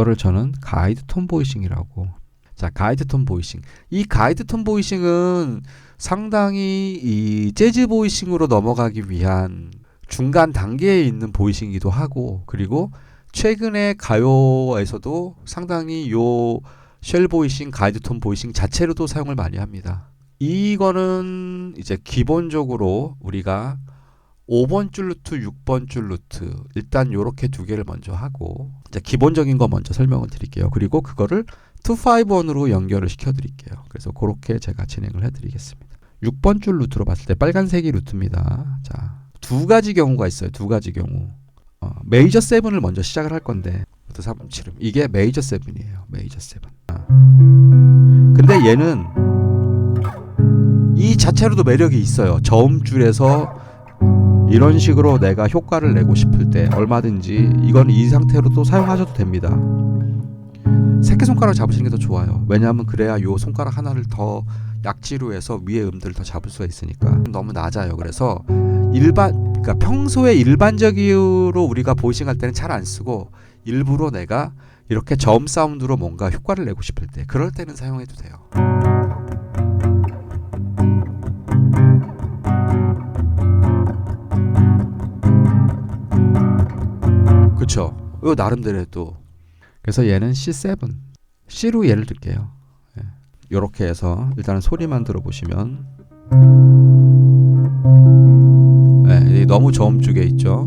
이거를 저는 가이드 톤 보이싱이라고. 자, 가이드 톤 보이싱. 이 가이드 톤 보이싱은 상당히 이 재즈 보이싱으로 넘어가기 위한 중간 단계에 있는 보이싱이기도 하고, 그리고 최근에 가요에서도 상당히 요 쉘 보이싱, 가이드 톤 보이싱 자체로도 사용을 많이 합니다. 이거는 이제 기본적으로 우리가 5번 줄 루트, 6번 줄 루트, 일단 요렇게 두 개를 먼저 하고, 이제 기본적인 거 먼저 설명을 드릴게요. 그리고 그거를 251으로 연결을 시켜 드릴게요. 그래서 그렇게 제가 진행을 해 드리겠습니다. 6번 줄 루트로 봤을 때 빨간색이 루트입니다. 자, 두 가지 경우가 있어요. 두 가지 경우. 메이저 7을 먼저 시작을 할 건데, 337음. 이게 메이저 7이에요. 메이저 7. 근데 얘는 이 자체로도 매력이 있어요. 저음줄에서 이런 식으로 내가 효과를 내고 싶을 때 얼마든지 이건 이 상태로도 사용하셔도 됩니다. 새끼손가락 잡으시는 게 더 좋아요. 왜냐하면 그래야 요 손가락 하나를 더 약지로 해서 위에 음들을 더 잡을 수가 있으니까. 너무 낮아요. 그래서 그러니까 평소에 일반적으로 우리가 보이싱할 때는 잘 안 쓰고, 일부러 내가 이렇게 저음 사운드로 뭔가 효과를 내고 싶을 때, 그럴 때는 사용해도 돼요. 그쵸? 이거 나름대로 또. 그래서 얘는 C7. C로 예를 들게요. 요렇게 해서 일단은 소리만 들어보시면, 너무 저음 쪽에 있죠.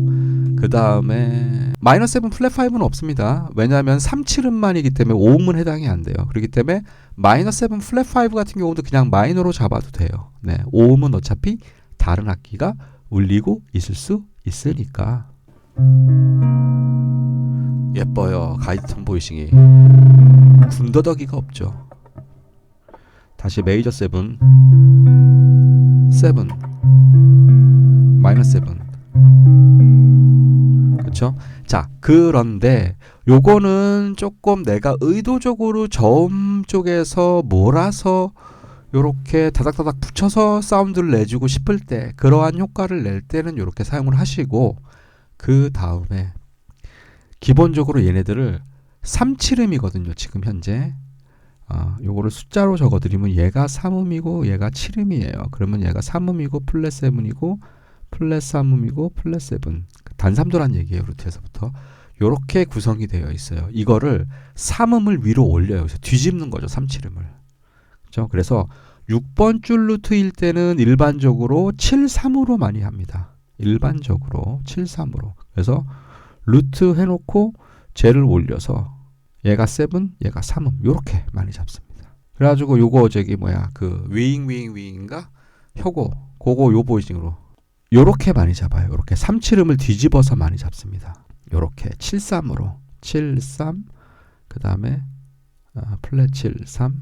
그 다음에 마이너 7 플랫 5는 없습니다. 왜냐하면 3,7음만이기 때문에 5음은 해당이 안 돼요. 그렇기 때문에 마이너 7 플랫 5 같은 경우도 그냥 마이너로 잡아도 돼요. 5음은 어차피 다른 악기가 울리고 있을 수 있으니까. 예뻐요. 가이드 톤 보이싱이. 군더더기가 없죠. 다시 메이저 7, 마이너 7. 그쵸? 자, 그런데 요거는 조금 내가 의도적으로 저음 쪽에서 몰아서 요렇게 다닥다닥 붙여서 사운드를 내주고 싶을 때, 그러한 효과를 낼 때는 요렇게 사용을 하시고, 그 다음에 기본적으로 얘네들을 3,7음이거든요. 지금 현재. 요거를 숫자로 적어드리면 얘가 3음이고 얘가 7음이에요. 그러면 얘가 3음이고 플랫 7이고 플랫 3음이고 플랫 7. 단삼도란 얘기예요. 루트에서부터. 요렇게 구성이 되어 있어요. 이거를 3음을 위로 올려요. 그래서 뒤집는 거죠. 3,7음을. 그렇죠? 그래서 6번 줄 루트일 때는 일반적으로 7-3으로 많이 합니다. 일반적으로 7-3으로. 그래서 루트 해놓고 쟤를 올려서 얘가 7, 얘가 3음 요렇게 많이 잡습니다. 그래가지고 요거 그 위잉인가? 효고 그거 요 보이징으로 요렇게 많이 잡아요. 요렇게 3-7음을 뒤집어서 많이 잡습니다. 요렇게 7-3으로 7-3 그 다음에 플랫 7-3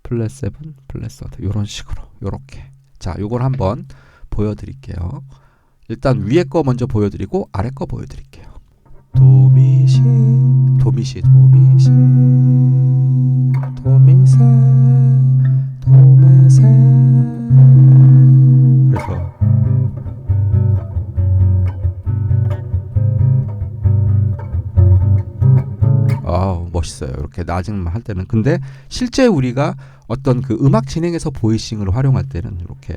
플랫 7 플랫 3 요런 식으로 요렇게. 자, 요걸 한번 보여드릴게요. 일단 위에 거 먼저 보여드리고 아래 거 보여드릴게요. 도미시 도미시 도미시 도미세 도메세. 그래서 멋있어요. 이렇게 낮은 할 때는. 근데 실제 우리가 어떤 그 음악 진행에서 보이싱을 활용할 때는 이렇게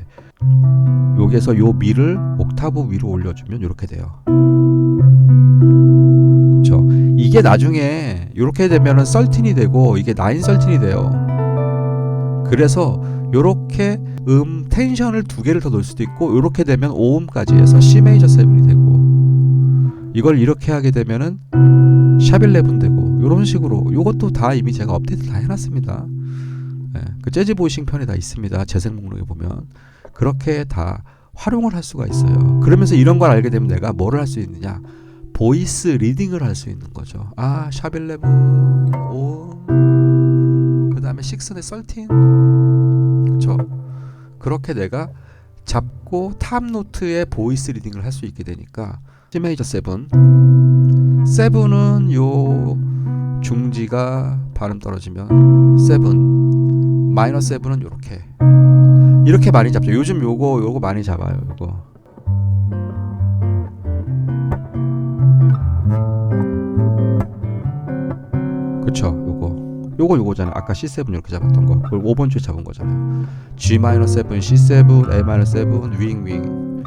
여기에서 요 미를 옥타브 위로 올려주면 이렇게 돼요. 그렇죠? 이게 나중에 이렇게 되면은 13이 되고 이게 9 13이 돼요. 그래서 요렇게 텐션을 두 개를 더 넣을 수도 있고, 요렇게 되면 5음까지 해서 C 메이저 7이 되고, 이걸 이렇게 하게 되면은 샵 11 되고, 요런 식으로. 요것도 다 이미 제가 업데이트 다 해놨습니다. 그 재즈 보이싱 편에 다 있습니다. 재생 목록에 보면. 그렇게 다 활용을 할 수가 있어요. 그러면서 이런 걸 알게 되면 내가 뭐를 할 수 있느냐, 보이스 리딩을 할 수 있는 거죠. 샵 11, 5음, 그 다음에 6의 13. 그쵸? 그렇게 내가 잡고 탑 노트의 보이스 리딩을 할 수 있게 되니까. C 메이저 7. 7은 요 중지가 발음 떨어지면 7. 마이너 7은 요렇게. 이렇게 많이 잡죠. 요즘 요거 많이 잡아요. 요거. 그쵸. 요거잖아요. 아까 C7 이렇게 잡았던 거. 그걸 5번 줄 잡은 거잖아요. G-7, C7, A-7, 윙.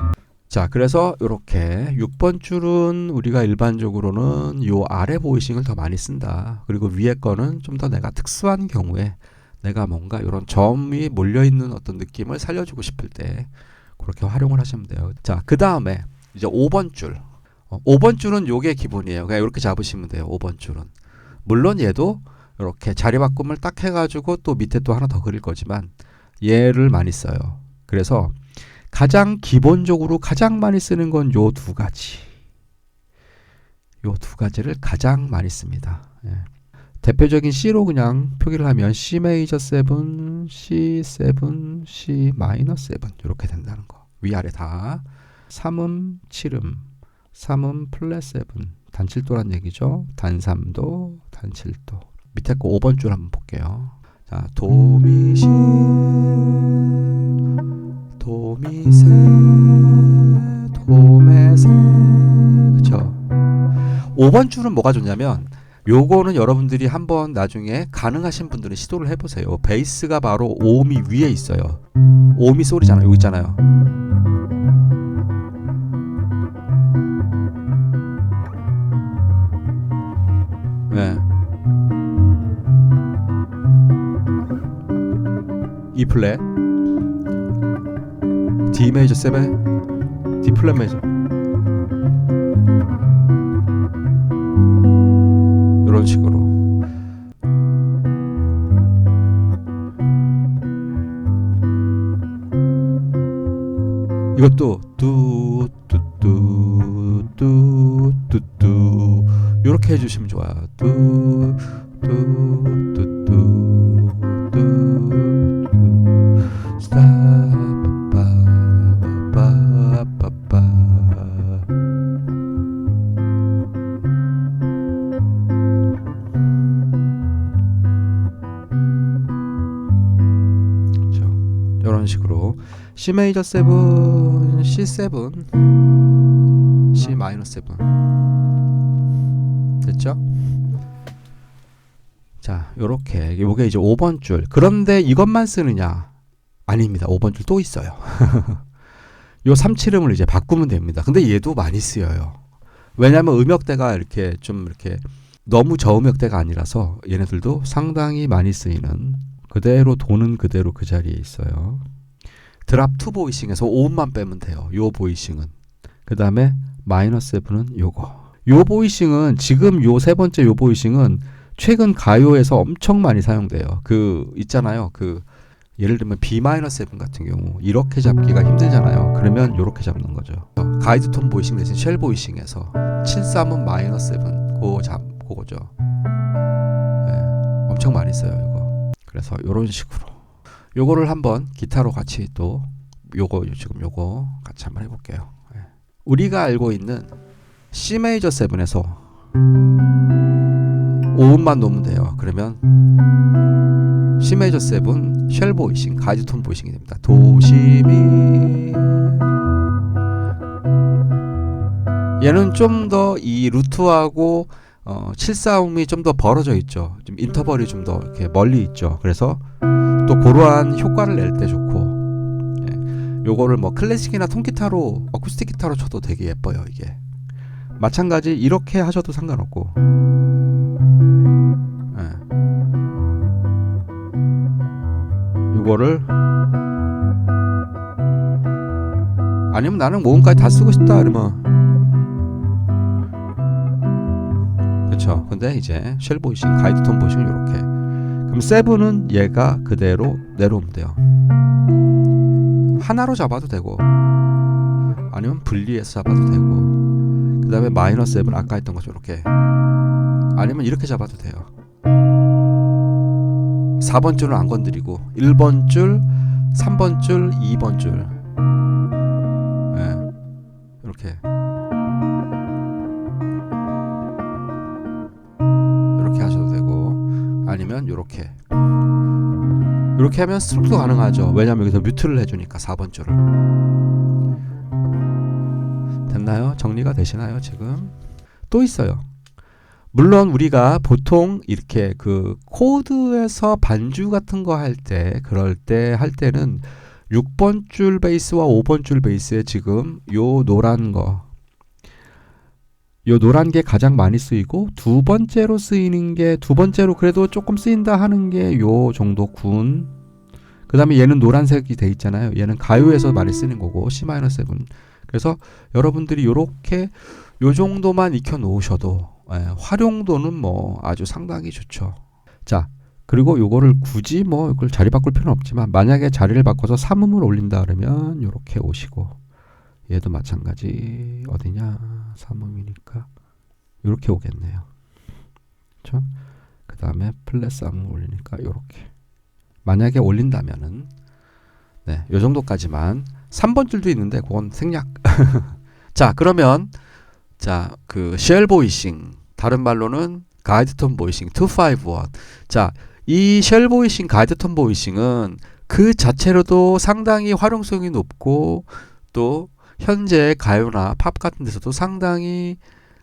자, 그래서 이렇게 6번 줄은 우리가 일반적으로는 요 아래 보이싱을 더 많이 쓴다. 그리고 위에 거는 좀 더 내가 특수한 경우에 내가 뭔가 이런 점이 몰려있는 어떤 느낌을 살려주고 싶을 때 그렇게 활용을 하시면 돼요. 자, 그 다음에 이제 5번 줄. 5번 줄은 요게 기본이에요. 그냥 이렇게 잡으시면 돼요. 5번 줄은. 물론 얘도 이렇게 자리 바꿈을 딱 해가지고 또 밑에 또 하나 더 그릴 거지만 얘를 많이 써요. 그래서 가장 기본적으로 가장 많이 쓰는 건 요 두 가지. 요 두 가지를 가장 많이 씁니다. 예. 대표적인 C로 그냥 표기를 하면 C 메이저 7, C7, C 마이너 7 이렇게 된다는 거. 위아래 다 3음, 7음, 3음 플랫 7 단칠도란 얘기죠. 단3도, 단7도. 밑에 거 5번 줄 한번 볼게요. 자, 도미시 도미세 도메세 그쵸. 5번 줄은 뭐가 좋냐면 요거는 여러분들이 한번 나중에 가능하신 분들은 시도를 해보세요. 베이스가 바로 5미 위에 있어요. 5미 소리잖아요. 여기 있잖아요. 네. E 플랫 D 메이저 7 D 플랫 메이저 이런 식으로 이것도 뚜뚜뚜뚜뚜뚜 이렇게 해주시면 좋아요. 뚜뚜뚜뚜뚜뚜 이런 식으로 C 메이저 7, C7, C 마이너 7 됐죠? 자, 요렇게 요게 이제 5번 줄. 그런데 이것만 쓰느냐? 아닙니다. 5번 줄 또 있어요. 요 3칠음을 이제 바꾸면 됩니다. 근데 얘도 많이 쓰여요. 왜냐면 음역대가 이렇게 좀 이렇게 너무 저음역대가 아니라서 얘네들도 상당히 많이 쓰이는 그대로 도는 그대로 그 자리에 있어요. 드랍 2 보이싱에서 5음만 빼면 돼요. 요 보이싱은. 그 다음에 마이너 7은 요거. 요 보이싱은 지금 요 세 번째 요 보이싱은 최근 가요에서 엄청 많이 사용돼요. 그 있잖아요. 그 예를 들면 B-7 같은 경우 이렇게 잡기가 힘들잖아요. 그러면 요렇게 잡는 거죠. 가이드 톤 보이싱 대신 쉘 보이싱에서 7-3은 마이너 7 그거죠. 네, 엄청 많이 써요 이거. 그래서 요런 식으로 요거를 한번 기타로 같이 또 요거 지금 요거 같이 한번 해볼게요. 네. 우리가 알고 있는 C 메이저 7에서 5음만 놓으면 돼요. 그러면 C 메이저 7 쉘 보이싱, 가이드 톤 보이싱이 됩니다. 도시미. 얘는 좀 더 이 루트하고 7사음이 좀 더 벌어져 있죠. 좀 인터벌이 좀 더 이렇게 멀리 있죠. 그래서 또 그러한 효과를 낼 때 좋고, 예. 요거를 뭐 클래식이나 통기타로, 어쿠스틱 기타로 쳐도 되게 예뻐요. 이게 마찬가지 이렇게 하셔도 상관없고. 이거를 아니면 나는 모음까지 다 쓰고 싶다 그러면 그쵸. 근데 이제 쉘 보이싱, 가이드 톤 보이싱 이렇게. 그럼 7은 얘가 그대로 내려오면 돼요. 하나로 잡아도 되고 아니면 분리해서 잡아도 되고, 그 다음에 마이너 7 아까 했던 것처럼 이렇게, 아니면 이렇게 잡아도 돼요. 4번 줄은 안 건드리고 1번 줄, 3번 줄, 2번 줄, 네. 이렇게 하셔도 되고, 아니면 이렇게 하면 스트로크도 가능하죠. 왜냐면 여기서 뮤트를 해주니까 4번 줄을. 됐나요? 정리가 되시나요? 지금 또 있어요. 물론 우리가 보통 이렇게 그 코드에서 반주 같은 거 할 때, 그럴 때 할 때는 6번 줄 베이스와 5번 줄 베이스에 지금 요 노란 거, 요 노란 게 가장 많이 쓰이고, 두 번째로 쓰이는 게, 두 번째로 그래도 조금 쓰인다 하는 게 요 정도 군. 그 다음에 얘는 노란색이 돼 있잖아요. 얘는 가요에서 많이 쓰는 거고, C-7. 그래서 여러분들이 요렇게 요 정도만 익혀 놓으셔도 활용도는 뭐 아주 상당히 좋죠. 자, 그리고 요거를 굳이 뭐 이걸 자리 바꿀 필요는 없지만, 만약에 자리를 바꿔서 삼음을 올린다 그러면 요렇게 오시고, 얘도 마찬가지. 어디냐? 삼음이니까 요렇게 오겠네요. 그렇죠? 그 다음에 플랫 삼음을 올리니까 요렇게. 만약에 올린다면은 네, 요 정도까지만. 3번 줄도 있는데 그건 생략. 자, 그러면 자, 그 쉘 보이싱, 다른 말로는 가이드 톤 보이싱 251. 자, 이 쉘 보이싱, 가이드 톤 보이싱은 그 자체로도 상당히 활용성이 높고, 또 현재 가요나 팝 같은 데서도 상당히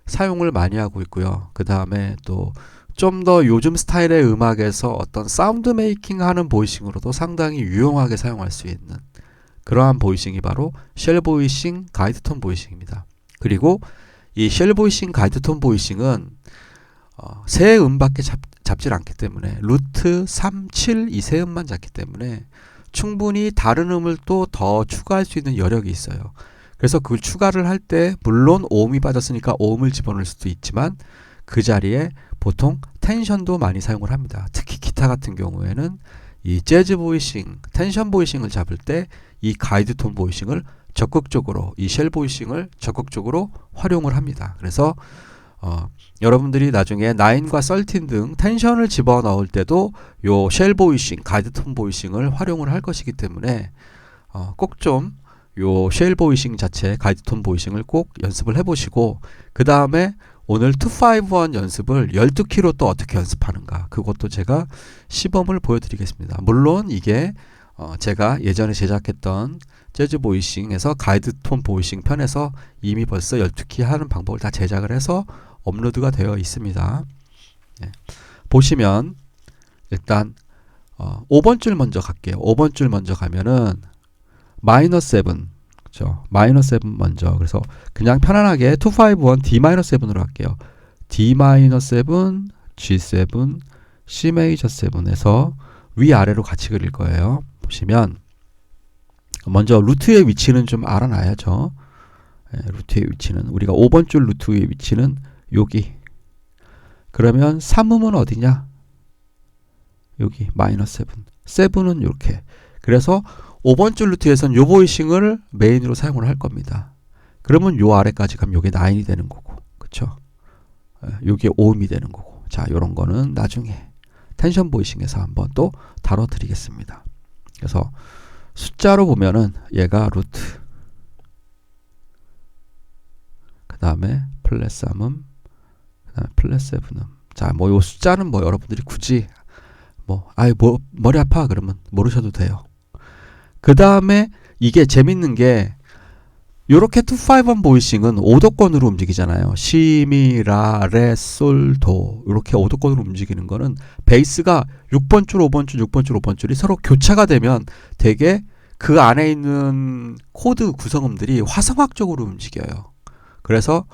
사용을 많이 하고 있고요. 그 다음에 또 좀 더 요즘 스타일의 음악에서 어떤 사운드 메이킹 하는 보이싱으로도 상당히 유용하게 사용할 수 있는 그러한 보이싱이 바로 쉘 보이싱, 가이드 톤 보이싱입니다. 그리고 이 쉘 보이싱, 가이드 톤 보이싱은 세 음밖에 잡질 않기 때문에, 루트, 3, 7 이 세 음만 잡기 때문에 충분히 다른 음을 또 더 추가할 수 있는 여력이 있어요. 그래서 그걸 추가를 할 때 물론 오음이 빠졌으니까 오음을 집어넣을 수도 있지만, 그 자리에 보통 텐션도 많이 사용을 합니다. 특히 기타 같은 경우에는 이 재즈 보이싱, 텐션 보이싱을 잡을 때 이 가이드 톤 보이싱을 적극적으로, 이 쉘 보이싱을 적극적으로 활용을 합니다. 그래서 여러분들이 나중에 9과 13 등 텐션을 집어넣을 때도 요 쉘 보이싱, 가이드 톤 보이싱을 활용을 할 것이기 때문에 꼭 좀 요 쉘 보이싱 자체, 가이드 톤 보이싱을 꼭 연습을 해보시고, 그 다음에 오늘 251 연습을 12키로 또 어떻게 연습하는가, 그것도 제가 시범을 보여드리겠습니다. 물론 이게 제가 예전에 제작했던 재즈 보이싱에서 가이드 톤 보이싱 편에서 이미 벌써 12키 하는 방법을 다 제작을 해서 업로드가 되어 있습니다. 네. 보시면 일단 5번 줄 먼저 갈게요. 5번 줄 먼저 가면은 마이너 7, 그렇죠? 마이너 7 먼저. 그래서 그냥 편안하게 251 D-7으로 할게요. D-7, G7, C 메이저 7에서 위아래로 같이 그릴 거예요. 보시면 먼저 루트의 위치는 좀 알아놔야죠. 네, 루트의 위치는 우리가 5번 줄 루트의 위치는 여기. 그러면 3음은 어디냐? 여기 마이너 7. 7은 이렇게. 그래서 5번 줄 루트에서는 요 보이싱을 메인으로 사용을 할 겁니다. 그러면 요 아래까지 가면 요게 9이 되는 거고, 그쵸? 요게 5음이 되는 거고. 자, 요런 거는 나중에 텐션 보이싱에서 한번 또 다뤄드리겠습니다. 그래서 숫자로 보면은 얘가 루트, 그 다음에 플랫 3음, 그 다음에 플랫 7음. 자, 뭐 요 숫자는 뭐 여러분들이 굳이 머리 아파 그러면 모르셔도 돼요. 그 다음에 이게 재밌는 게, 요렇게 251 보이싱은 오도권으로 움직이잖아요. 시, 미, 라, 레, 솔, 도. 요렇게 오도권으로 움직이는 거는 베이스가 6번 줄, 5번 줄, 6번 줄, 5번 줄이 서로 교차가 되면 되게 그 안에 있는 코드 구성음들이 화성학적으로 움직여요. 그래서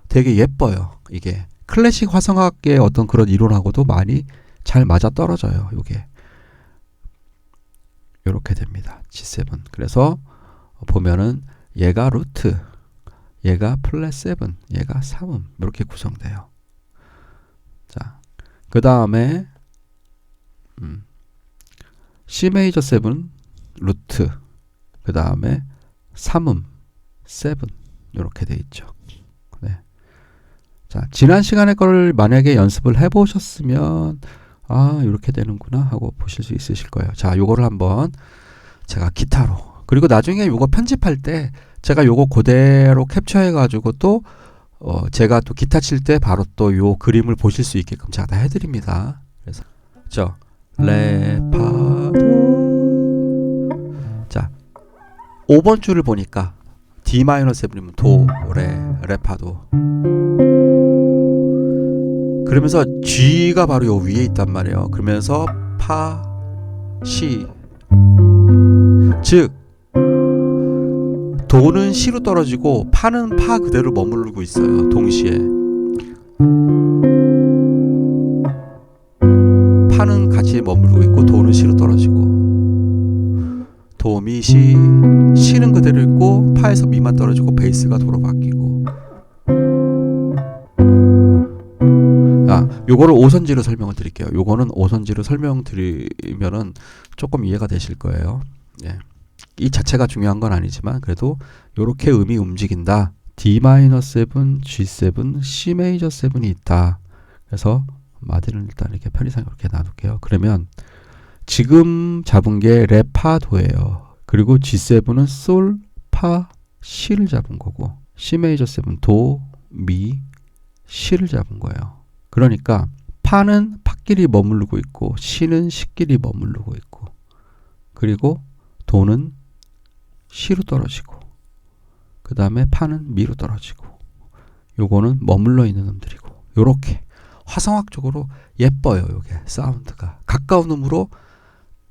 되게 예뻐요. 이게 클래식 화성학의 어떤 그런 이론하고도 많이 잘 맞아 떨어져요. 요게 요렇게 됩니다. G7. 그래서 보면은 얘가 루트, 얘가 플랫 7, 얘가 3음 이렇게 구성돼요. 자, 그 다음에 C 메이저 7 루트, 그 다음에 3음 7 이렇게 돼 있죠. 네. 자, 지난 시간에 거를 만약에 연습을 해보셨으면 이렇게 되는구나 하고 보실 수 있으실 거예요. 자, 요거를 한번 제가 기타로, 그리고 나중에 요거 편집할 때 제가 요거 그대로 캡처해 가지고 또 제가 또 기타 칠 때 바로 또 요 그림을 보실 수 있게끔 제가 다 해드립니다. 그래서 레, 파, 도. 자, 5번 줄을 보니까 D-7이면 도, 레, 파, 도. 그러면서 G가 바로 요 위에 있단 말이에요. 그러면서 파, 시. 즉 도는 시로 떨어지고 파는 파 그대로 머무르고 있어요. 동시에. 파는 같이 머무르고 있고 도는 시로 떨어지고. 도, 미, 시. 시는 그대로 있고 파에서 미만 떨어지고 베이스가 도로 바뀌고. 요거를 오선지로 설명을 드릴게요. 요거는 오선지로 설명드리면은 조금 이해가 되실 거예요. 예. 이 자체가 중요한 건 아니지만 그래도 요렇게 음이 움직인다. D-7, G7, C 메이저 7이 있다. 그래서 마디는 일단 이렇게 편의상 이렇게 놔둘게요. 그러면 지금 잡은 게 레, 파, 도예요. 그리고 G7은 솔, 파, 시를 잡은 거고 C 메이저 7 도, 미, 시를 잡은 거예요. 그러니까 파는 파끼리 머무르고 있고 시는 시끼리 머무르고 있고 그리고 도는 시로 떨어지고 그 다음에 파는 미로 떨어지고 요거는 머물러 있는 음들이고 요렇게 화성학적으로 예뻐요. 요게 사운드가 가까운 음으로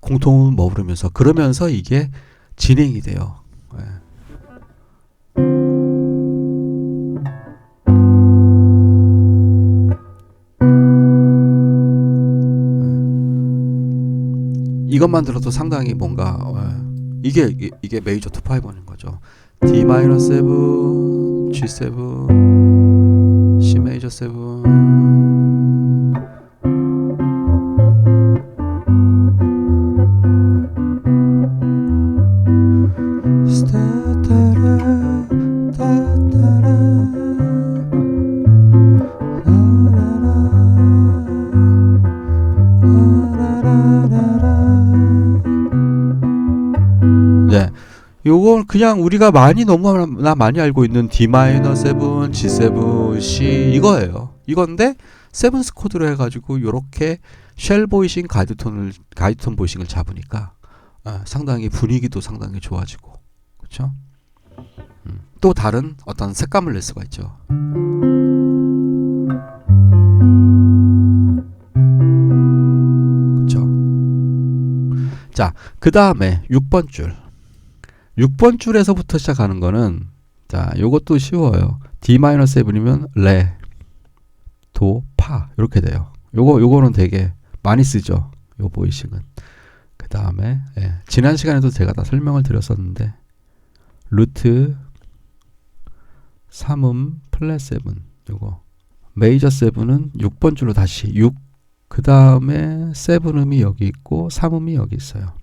공통음을 머무르면서 그러면서 이게 진행이 돼요. 예. 이것만 들어도 상당히 뭔가 이게 메이저 2-5인 거죠. D-7, G7, C 메이저 7. 네. 요건 그냥 우리가 너무나 많이 알고 있는 D-7, G7, C 이거예요. 이건데 세븐스 코드로 해가지고 요렇게 쉘 보이싱, 가이드톤 보이싱을 잡으니까 상당히 분위기도 상당히 좋아지고 그렇죠? 또 다른 어떤 색감을 낼 수가 있죠. 그렇죠? 자, 그 다음에 6번 줄. 6번 줄에서부터 시작하는 거는 자, 요것도 쉬워요. D-7이면 레, 도, 파 이렇게 돼요. 요거는 되게 많이 쓰죠. 요 보이싱은. 그 다음에 지난 시간에도 제가 다 설명을 드렸었는데 루트 3음 플랫 7 요거 메이저 7은 6번 줄로 다시 6 그 다음에 7음이 여기 있고 3음이 여기 있어요.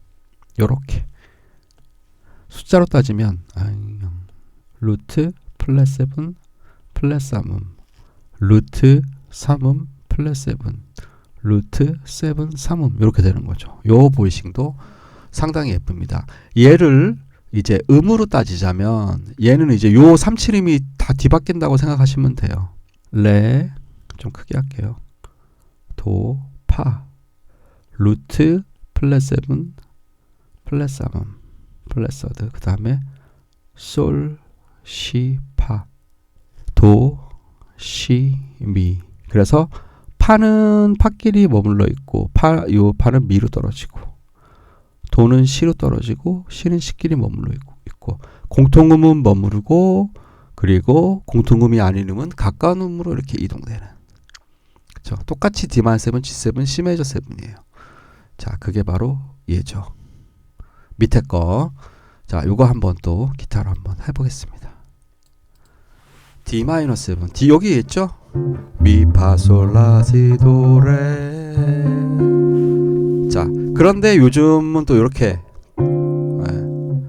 요렇게 숫자로 따지면 루트 플랫 7 플랫 3음 루트 3음 플랫 7 루트 7 3음 이렇게 되는 거죠. 요 보이싱도 상당히 예쁩니다. 얘를 이제 음으로 따지자면 얘는 이제 요 37음이 다 뒤바뀐다고 생각하시면 돼요. 레 좀 크게 할게요. 도, 파 루트 플랫 7 플랫 3음 플랫 서드 그 다음에 솔, 시, 파 도, 시, 미 그래서 파는 파끼리 머물러 있고 요 파는 미로 떨어지고 도는 시로 떨어지고 시는 시끼리 머물러 있고 공통음은 머무르고 그리고 공통음이 아닌 음은 가까운 음으로 이렇게 이동되는 그쵸? 똑같이 D-7, G7, C 메이저 7이에요. 자, 그게 바로 얘죠. 밑에 거. 자, 요거 한번 또 기타로 한번 해보겠습니다. D-7, D 여기 있죠? 미, 파, 솔, 라, 시, 도, 레. 자, 그런데 요즘은 또 이렇게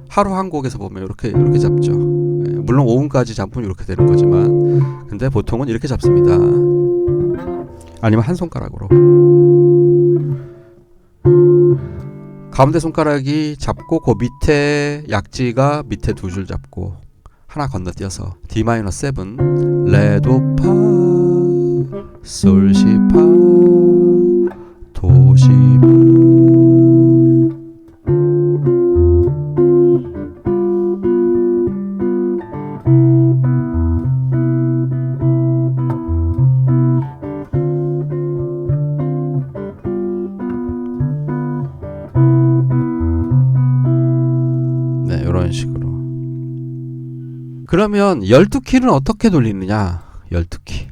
하루 한 곡에서 보면 이렇게 잡죠. 물론 5음까지 잡으면 이렇게 되는 거지만 근데 보통은 이렇게 잡습니다. 아니면 한 손가락으로 가운데 손가락이 잡고 그 밑에 약지가 밑에 두 줄 잡고 하나 건너뛰어서 D-7 레, 도, 파 솔, 시, 파 도, 시, 미 이런 식으로. 그러면 12키는 어떻게 돌리느냐? 12키.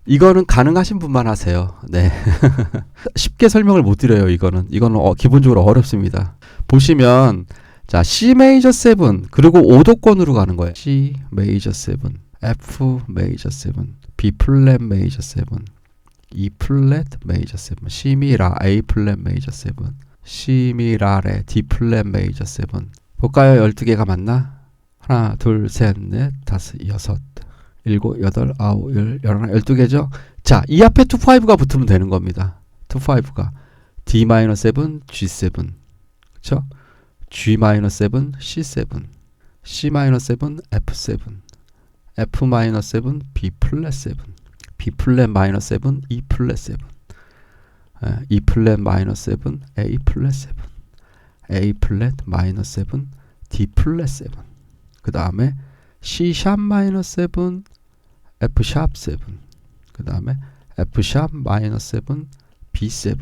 이거는 가능하신 분만 하세요. 네. 쉽게 설명을 못 드려요, 이거는. 이거는 기본적으로 어렵습니다. 보시면 자, C 메이저 7 그리고 5도권으로 가는 거예요. C 메이저 7, F 메이저 7, B 플랫 메이저 7, E 플랫 메이저 7, C 미라 A 플랫 메이저 7, C 미라레 D 플랫 메이저 7. 볼까요? 12개가 맞나? 하나, 둘, 셋, 넷, 다섯, 여섯, 일곱, 여덟, 아홉, 열, 열하나, 12개죠? 자, 이 앞에 2, 5가 붙으면 되는 겁니다. 2, 5가 D-7, G7 그쵸? G-7, C7 C-7, F7 F-7, B 플랫 7 B 플랫 마이너스 7, E 플랫 7 E 플랫 마이너스 7, A 플랫 7 A 플랫 마이너스 7, D 플랫 7 그 다음에 C 샵 마이너스 7, F 샵 7 그 다음에 F 샵 마이너스 7, B7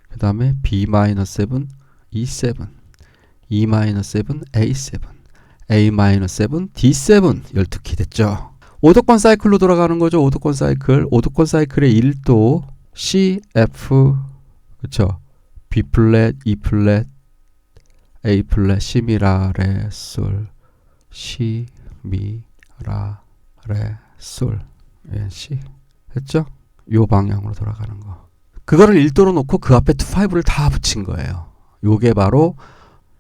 그 다음에 B 마이너스 7, E7 E 마이너스 7, A7 A 마이너스 7, D7 12키 됐죠. 5도권 사이클로 돌아가는 거죠. 5도권 사이클. 5도권 사이클의 1도 C, F 그쵸? B 플랫, E 플랫, A 플랫, C 미라, 레, 솔 C, 미, 라, 레, 솔 C 됐죠? 요 방향으로 돌아가는 거. 그거를 1도로 놓고 그 앞에 2, 5를 다 붙인 거예요. 요게 바로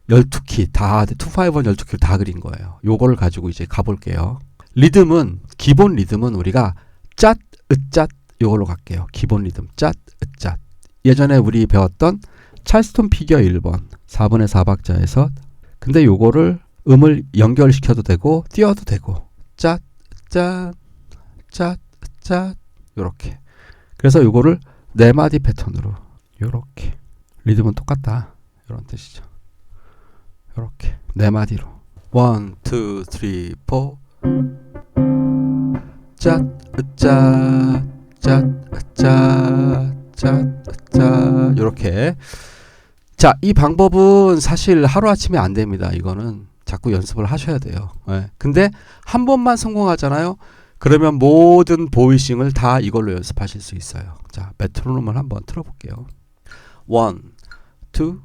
12키 다 2, 5, 12키를 다 그린 거예요. 요거를 가지고 이제 가볼게요. 리듬은 기본 리듬은 우리가 cat, 으cat 요걸로 갈게요. 기본 리듬 cat, 으cat. 예전에 우리 배웠던 찰스톤 피겨 1번 4분의 4박자에서 근데 요거를 음을 연결시켜도 되고 띄워도 되고 cat, cat, cat, cat 요렇게. 그래서 요거를 4마디 패턴으로 요렇게. 리듬은 똑같다. 이런 뜻이죠. 요렇게 4마디로 1, 2, 3, 4 cat, cat, cat, cat, cat, cat 요렇게. 자, 이 방법은 사실 하루아침에 안 됩니다. 이거는 자꾸 연습을 하셔야 돼요. 네. 근데 한 번만 성공하잖아요. 그러면 모든 보이싱을 다 이걸로 연습하실 수 있어요. 자, 메트로놈을 한번 틀어볼게요. 1, 2,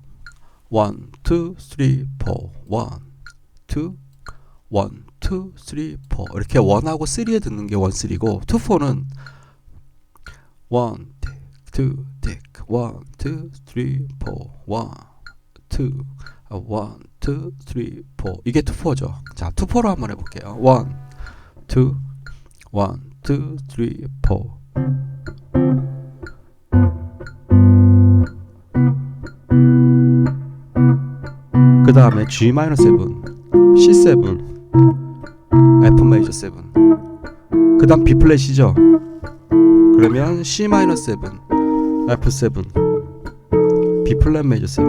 1, 2, 3, 4 1, 2, 1, 2, 3, 4 이렇게 1하고 3에 듣는 게 1, 3고 2, 4는 1, 틱, 2, 틱 1, 2, 3, 4 1, 2, 1, 2, 3, 4 이게 2, 4죠. 자, 2, 4로 한번 해볼게요. 1, 2, 1, 2, 3, 4 그 다음에 G-7, C7, F 메이저 7 그 다음 B 플랫이죠. 그러면 C-7, F7, B 플랫 메이저 7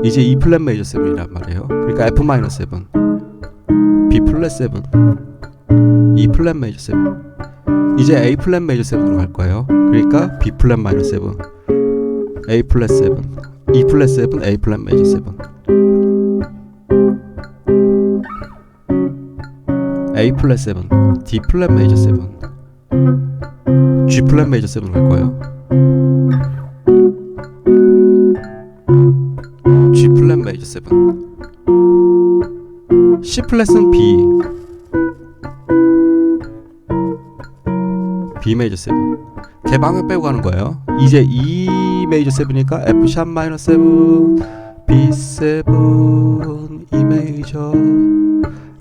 이제 E 플랫 메이저 7이란 말이에요. 그러니까 F-7, B 플랫 7, E 플랫 메이저 7 이제 A 플랫 메이저 7으로 갈 거예요. 그러니까 B 플랫 마이너스 7, A 플랫 7, E 플랫 7, A 플랫 메이저 7 A 플랫 7, D 플랫 메이저 7, G 플랫 메이저 7으로 갈 거예요. G 플랫 메이저 7, C 플랫은 B 메이저 7. 개방을 빼고 가는 거예요. 이제 E 메이저 7이니까 F 샵 마이너스 7, B7, E 메이저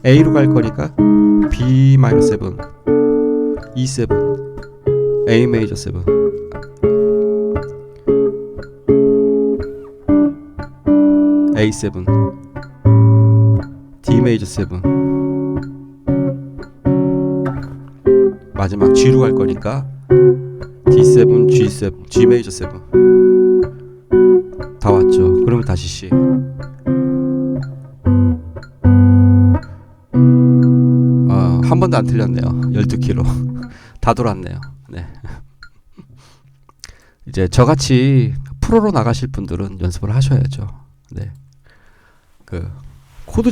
A로 갈 거니까 B 마이너스 7, E7, A 메이저 7, A7, D 메이저 7. 마지막 G로 갈 거니까 D7, G7, G 메이저 7. 다 왔죠. 그러면 다시 C. 한 번도 안 틀렸네요. 12키로 다 돌았네요. 네. 이제 저같이 프로로 나가실 분들은 연습을 하셔야죠. 네. 그 코드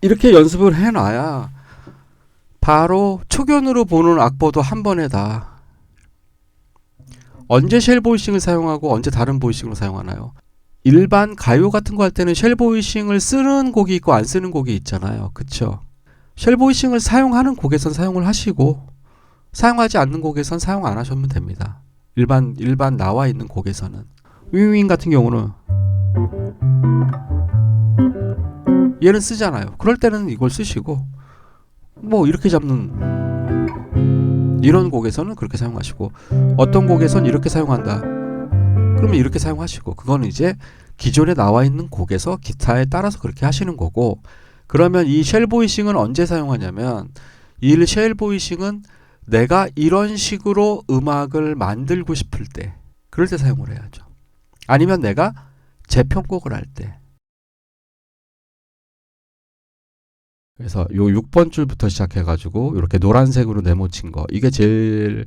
이렇게 연습을 해놔야 바로 초견으로 보는 악보도 한 번에 다 언제 쉘 보이싱을 사용하고 언제 다른 보이싱을 사용하나요? 일반 가요 같은 거 할 때는 쉘 보이싱을 쓰는 곡이 있고 안 쓰는 곡이 있잖아요. 그쵸? 쉘 보이싱을 사용하는 곡에선 사용을 하시고 사용하지 않는 곡에선 사용 안 하시면 됩니다. 일반 나와 있는 곡에서는 윙윙 같은 경우는 얘는 쓰잖아요. 그럴 때는 이걸 쓰시고 뭐 이렇게 잡는 이런 곡에서는 그렇게 사용하시고 어떤 곡에선 이렇게 사용한다. 그러면 이렇게 사용하시고 그거는 이제 기존에 나와 있는 곡에서 기타에 따라서 그렇게 하시는 거고 그러면 이 쉘 보이싱은 언제 사용하냐면 이 쉘 보이싱은 내가 이런 식으로 음악을 만들고 싶을 때 그럴 때 사용을 해야죠. 아니면 내가 재편곡을 할 때. 그래서 요 6번 줄부터 시작해가지고 이렇게 노란색으로 네모친 거 이게 제일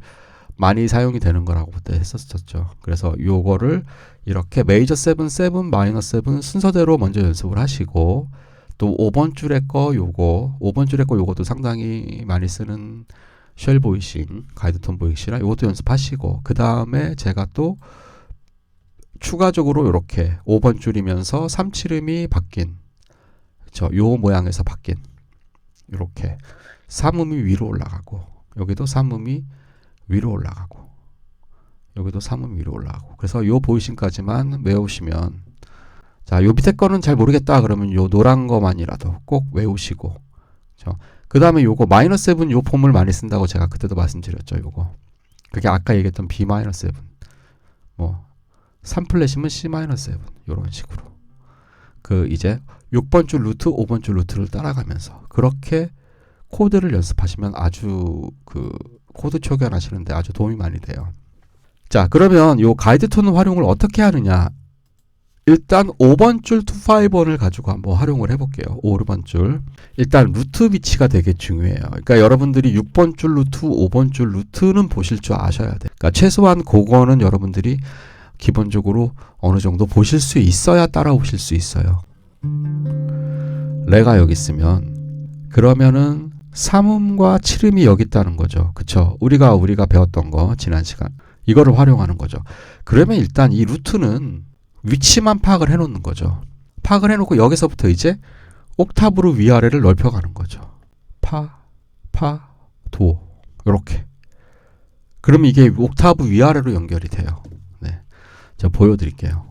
많이 사용이 되는 거라고 그때 했었죠. 그래서 요거를 이렇게 메이저 7, 7, 마이너 7 순서대로 먼저 연습을 하시고 또 5번 줄에 거 요거 5번 줄에 거 요것도 상당히 많이 쓰는 쉘 보이싱, 가이드톤 보이싱이라 요것도 연습하시고 그 다음에 제가 또 추가적으로 이렇게 5번 줄이면서 3칠음이 바뀐 그쵸? 요 모양에서 바뀐 이렇게 3음이 위로 올라가고 여기도 3음이 위로 올라가고 여기도 3음 위로 올라가고 그래서 요 보이싱까지만 외우시면 자, 요 밑에 거는 잘 모르겠다 그러면 요 노란 거만이라도 꼭 외우시고 그 다음에 요거 마이너 7 요 폼을 많이 쓴다고 제가 그때도 말씀드렸죠. 요거 그게 아까 얘기했던 B 마이너 7 뭐 3플랫이면 C 마이너 7 요런 식으로 그 이제 6번 줄 루트 5번 줄 루트를 따라가면서 그렇게 코드를 연습하시면 아주 그 코드 초기화하시는데 아주 도움이 많이 돼요. 자 그러면 요 가이드 톤 활용을 어떻게 하느냐 일단 5번 줄 2, 5번을 가지고 한번 활용을 해볼게요. 5번 줄 일단 루트 위치가 되게 중요해요. 그러니까 여러분들이 6번 줄 루트, 5번 줄 루트는 보실 줄 아셔야 돼요. 그러니까 최소한 그거는 여러분들이 기본적으로 어느 정도 보실 수 있어야 따라오실 수 있어요. 레가 여기 있으면 그러면은 3음과 7음이 여기 있다는 거죠. 그쵸? 우리가 배웠던 거 지난 시간 이거를 활용하는 거죠. 그러면 일단 이 루트는 위치만 파악을 해놓는 거죠. 파악을 해놓고 여기서부터 이제 옥타브로 위아래를 넓혀가는 거죠. 파, 도 이렇게. 그러면 이게 옥타브 위아래로 연결이 돼요. 네, 제가 보여드릴게요.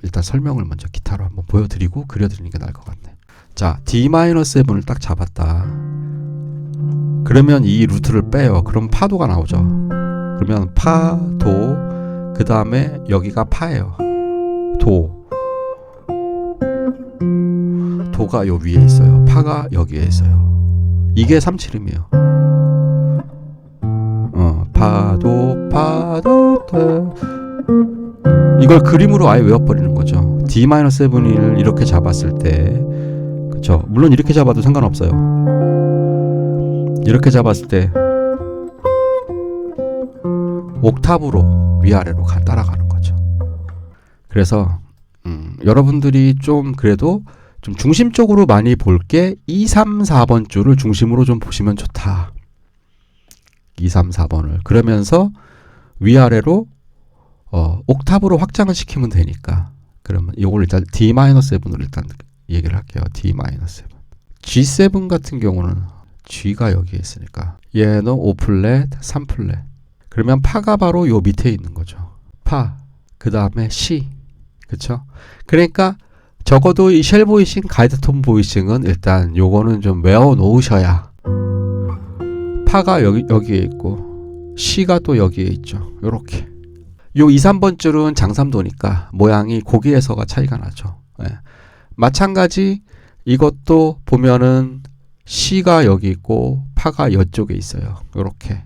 일단 설명을 먼저 기타로 한번 보여드리고 그려드리는 게 나을 것 같네. 자, D-7을 딱 잡았다. 그러면 이 루트를 빼요. 그럼 파도가 나오죠. 그러면 파, 도, 그 다음에 여기가 파예요. 도가 요 위에 있어요. 파가 여기에 있어요. 이게 3칠음이에요. 파도 이걸 그림으로 아예 외워버리는 거죠. D-7을 이렇게 잡았을 때 그쵸? 물론 이렇게 잡아도 상관없어요. 이렇게 잡았을 때 옥타브로 위아래로 따라가는 거죠. 그래서 여러분들이 좀 그래도 좀 중심적으로 많이 볼 게 2, 3, 4번 줄을 중심으로 좀 보시면 좋다. 2, 3, 4번을 그러면서 위아래로 옥타브로 확장을 시키면 되니까 그러면 이걸 일단 D-7으로 일단 얘기를 할게요. D-7 G7 같은 경우는 G가 여기에 있으니까 얘는 5플랫, 3플랫 그러면 파가 바로 요 밑에 있는 거죠. 파, 그 다음에 C 그쵸? 그러니까 적어도 이 쉘 보이싱, 가이드톤 보이싱은 일단 요거는 좀 외워 놓으셔야 파가 여기에 있고 C가 또 여기에 있죠. 요렇게 요 2, 3번 줄은 장삼도니까 모양이 거기에서가 차이가 나죠. 네. 마찬가지 이것도 보면은 C가 여기 있고 파가 이쪽에 있어요. 요렇게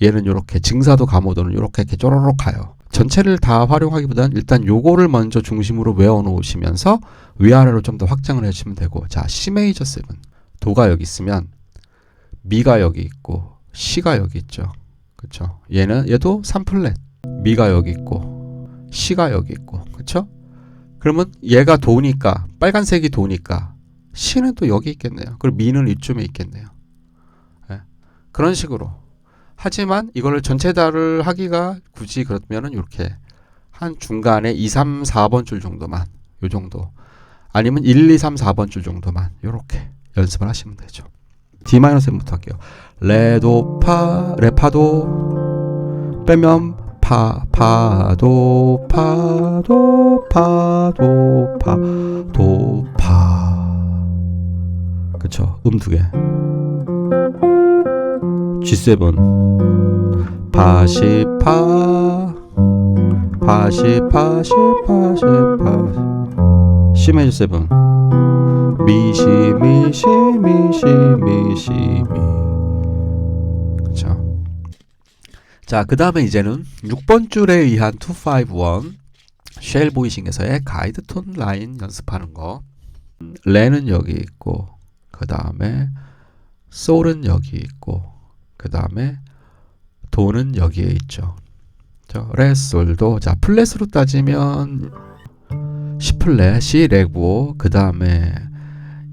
얘는 요렇게 증사도 가모도는 요렇게 이렇게 쪼로록 가요. 전체를 다 활용하기보다는 일단 요거를 먼저 중심으로 외워 놓으시면서 위아래로 좀 더 확장을 해주시면 되고 자 C 메이저 7 도가 여기 있으면 미가 여기 있고 C가 여기 있죠. 그쵸? 얘도 3플랫 미가 여기 있고 C가 여기 있고 그쵸? 그러면 얘가 도니까 빨간색이 도니까 C는 또 여기 있겠네요. 그리고 미는 이쯤에 있겠네요. 예. 그런 식으로. 하지만 이걸 전체 다를 하기가 굳이 그러면은 이렇게 한 중간에 2, 3, 4번 줄 정도만, 요 정도. 아니면 1, 2, 3, 4번 줄 정도만 이렇게 연습을 하시면 되죠. D-7부터 할게요. 레, 도, 파, 레, 파, 도 빼면 파, 파, 도, 파, 도, 파, 도, 파, 도, 파. 그쵸? 두 개. G7 파, 시, 파, 파, 시, 파, 시, 파, 시, 파. C 메이저 7 미, 시, 미, 시, 미, 시, 미, 시, 미. 그쵸? 자, 그 다음에 이제는 6번 줄에 의한 251 쉘 보이싱에서의 가이드 톤 라인 연습하는 거. 레는 여기 있고, 그 다음에 솔은 여기 있고, 그 다음에 도는 여기에 있죠. 레, 솔도. 자, 플랫으로 따지면 C 플랫, C 레고, 그 다음에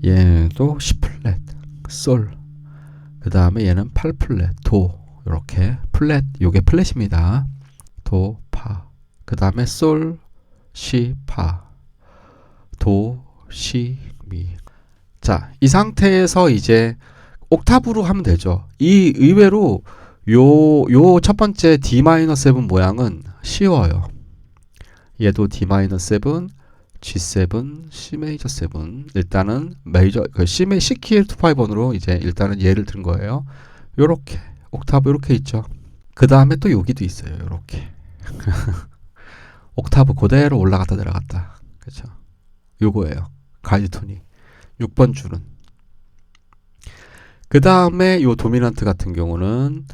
얘도 C 플랫, 솔, 그 다음에 얘는 8 플랫, 도. 이렇게 플랫, 요게 플랫입니다. 도, 파. 그 다음에 솔, 시, 파. 도, 시, 미. 자, 이 상태에서 이제 옥타브로 하면 되죠. 이 의외로 요 첫 번째 D-7 모양은 쉬워요. 얘도 D-7, G7, C 메이저 7. 일단은 메이저 C 키의 251으로 이제 일단은 예를 든 거예요. 요렇게 옥타브 요렇게 있죠. 그 다음에 또 여기도 있어요. 요렇게 옥타브 그대로 올라갔다 내려갔다. 그렇죠? 요거예요. 가이드 톤이 6번 줄은. 그 다음에 요 도미넌트 같은 경우는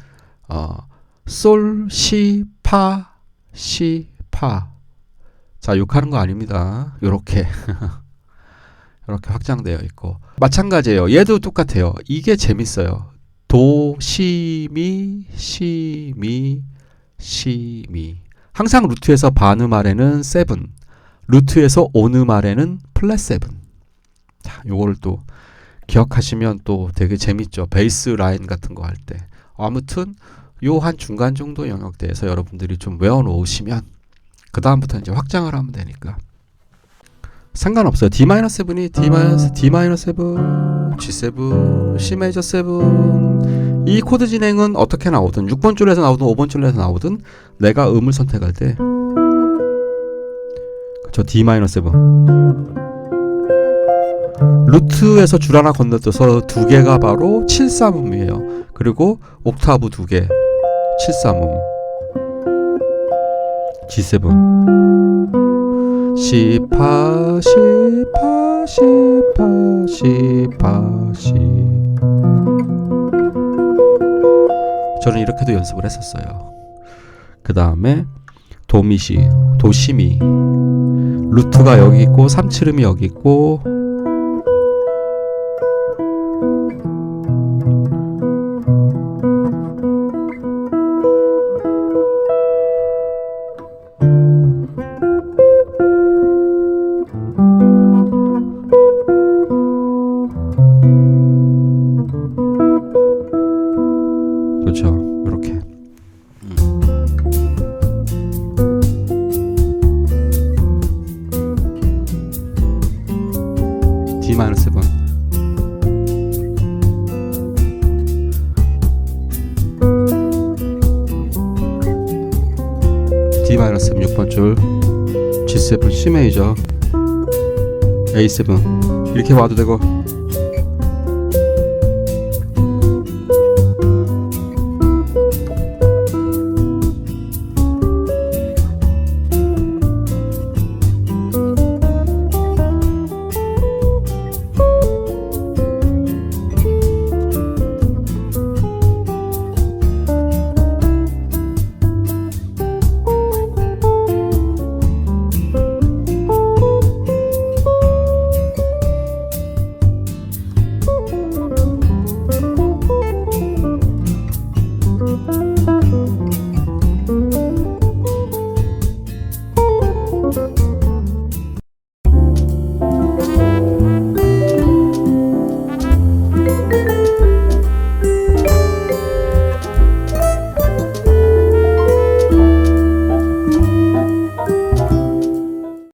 솔, 시, 파, 시, 파. 자, 욕하는 거 아닙니다. 요렇게 이렇게 확장되어 있고 마찬가지예요. 얘도 똑같아요. 이게 재밌어요. 도, 시, 미, 시, 미, 시, 미. 항상 루트에서 반음 아래는 7, 루트에서 온음 아래는 플랫 7. 자, 요거를 또 기억하시면 또 되게 재밌죠. 베이스 라인 같은 거 할 때. 아무튼 요 한 중간 정도 영역대에서 여러분들이 좀 외워 놓으시면 그 다음부터 이제 확장을 하면 되니까 상관없어요. D-7이 D-7, G7, C 메이저 7. 이 코드 진행은 어떻게 나오든 6번 줄에서 나오든 5번 줄에서 나오든 내가 음을 선택할 때 그쵸, D-7 루트에서 줄 하나 건너뛰어서 두 개가 바로 7-3음이에요. 그리고 옥타브 두 개 7-3음. G7 시, 파, 시, 파, 시, 파, 시, 파, 시. 저는 이렇게도 연습을 했었어요. 그 다음에 도미시, 도시미. 루트가 여기 있고 3-7음이 여기 있고 그렇죠. 이렇게. D-7 D-7 6번 줄 G7 C 메이저 A7 이렇게 와도 되고